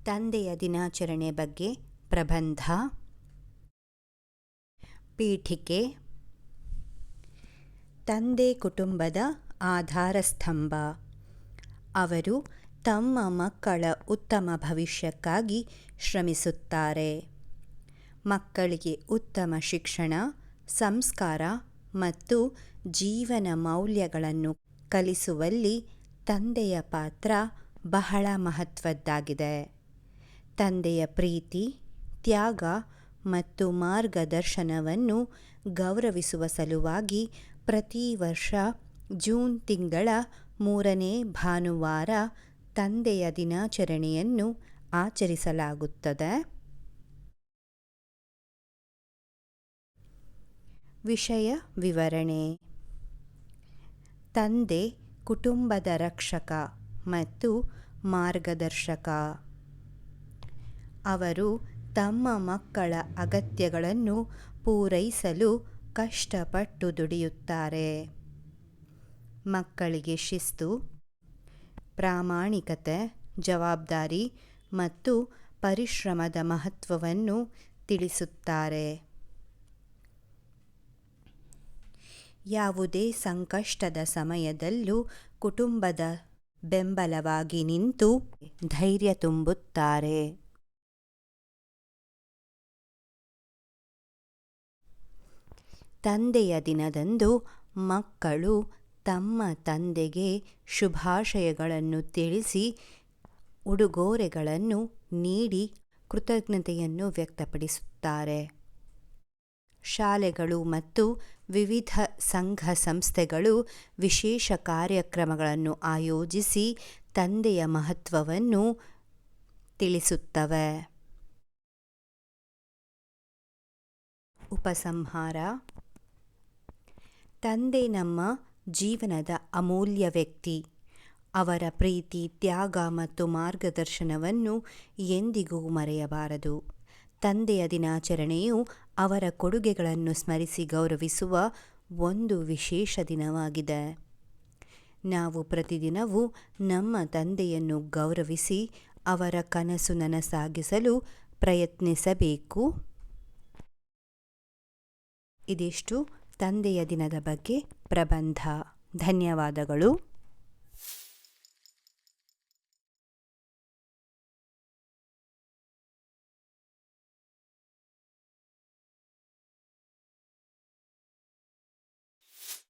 ತಂದೆಯ ದಿನಾಚರಣೆ ಬಗ್ಗೆ ಪ್ರಬಂಧ. ಪೀಠಿಕೆ. ತಂದೆ ಕುಟುಂಬದ ಆಧಾರಸ್ತಂಭ. ಅವರು ತಮ್ಮ ಮಕ್ಕಳ ಉತ್ತಮ ಭವಿಷ್ಯಕ್ಕಾಗಿ ಶ್ರಮಿಸುತ್ತಾರೆ. ಮಕ್ಕಳಿಗೆ ಉತ್ತಮ ಶಿಕ್ಷಣ, ಸಂಸ್ಕಾರ ಮತ್ತು ಜೀವನ ಮೌಲ್ಯಗಳನ್ನು ಕಲಿಸುವಲ್ಲಿ ತಂದೆಯ ಪಾತ್ರ ಬಹಳ ಮಹತ್ವದ್ದಾಗಿದೆ. ತಂದೆಯ ಪ್ರೀತಿ, ತ್ಯಾಗ ಮತ್ತು ಮಾರ್ಗದರ್ಶನವನ್ನು ಗೌರವಿಸುವ ಸಲುವಾಗಿ ಪ್ರತಿ ವರ್ಷ ಜೂನ್ ತಿಂಗಳ 3ನೇ ಭಾನುವಾರ ತಂದೆಯ ದಿನಾಚರಣೆಯನ್ನು ಆಚರಿಸಲಾಗುತ್ತದೆ. ವಿಷಯ ವಿವರಣೆ. ತಂದೆ ಕುಟುಂಬದ ರಕ್ಷಕ ಮತ್ತು ಮಾರ್ಗದರ್ಶಕ. ಅವರು ತಮ್ಮ ಮಕ್ಕಳ ಅಗತ್ಯಗಳನ್ನು ಪೂರೈಸಲು ಕಷ್ಟಪಟ್ಟು ದುಡಿಯುತ್ತಾರೆ. ಮಕ್ಕಳಿಗೆ ಶಿಸ್ತು, ಪ್ರಾಮಾಣಿಕತೆ, ಜವಾಬ್ದಾರಿ ಮತ್ತು ಪರಿಶ್ರಮದ ಮಹತ್ವವನ್ನು ತಿಳಿಸುತ್ತಾರೆ. ಯಾವುದೇ ಸಂಕಷ್ಟದ ಸಮಯದಲ್ಲೂ ಕುಟುಂಬದ ಬೆಂಬಲವಾಗಿ ನಿಂತು ಧೈರ್ಯ ತುಂಬುತ್ತಾರೆ. ತಂದೆಯ ದಿನದಂದು ಮಕ್ಕಳು ತಮ್ಮ ತಂದೆಗೆ ಶುಭಾಶಯಗಳನ್ನು ತಿಳಿಸಿ ಉಡುಗೊರೆಗಳನ್ನು ನೀಡಿ ಕೃತಜ್ಞತೆಯನ್ನು ವ್ಯಕ್ತಪಡಿಸುತ್ತಾರೆ. ಶಾಲೆಗಳು ಮತ್ತು ವಿವಿಧ ಸಂಘ ಸಂಸ್ಥೆಗಳು ವಿಶೇಷ ಕಾರ್ಯಕ್ರಮಗಳನ್ನು ಆಯೋಜಿಸಿ ತಂದೆಯ ಮಹತ್ವವನ್ನು ತಿಳಿಸುತ್ತವೆ. ಉಪಸಂಹಾರ. ತಂದೆ ನಮ್ಮ ಜೀವನದ ಅಮೂಲ್ಯ ವ್ಯಕ್ತಿ. ಅವರ ಪ್ರೀತಿ, ತ್ಯಾಗ ಮತ್ತು ಮಾರ್ಗದರ್ಶನವನ್ನು ಎಂದಿಗೂ ಮರೆಯಬಾರದು. ತಂದೆಯ ದಿನಾಚರಣೆಯು ಅವರ ಕೊಡುಗೆಗಳನ್ನು ಸ್ಮರಿಸಿ ಗೌರವಿಸುವ ಒಂದು ವಿಶೇಷ ದಿನವಾಗಿದೆ. ನಾವು ಪ್ರತಿದಿನವೂ ನಮ್ಮ ತಂದೆಯನ್ನು ಗೌರವಿಸಿ ಅವರ ಕನಸು ನನಸಾಗಿಸಲು ಪ್ರಯತ್ನಿಸಬೇಕು. ಇದಿಷ್ಟು ತಂದೆಯ ದಿನದ ಬಗ್ಗೆ ಪ್ರಬಂಧ. ಧನ್ಯವಾದಗಳು.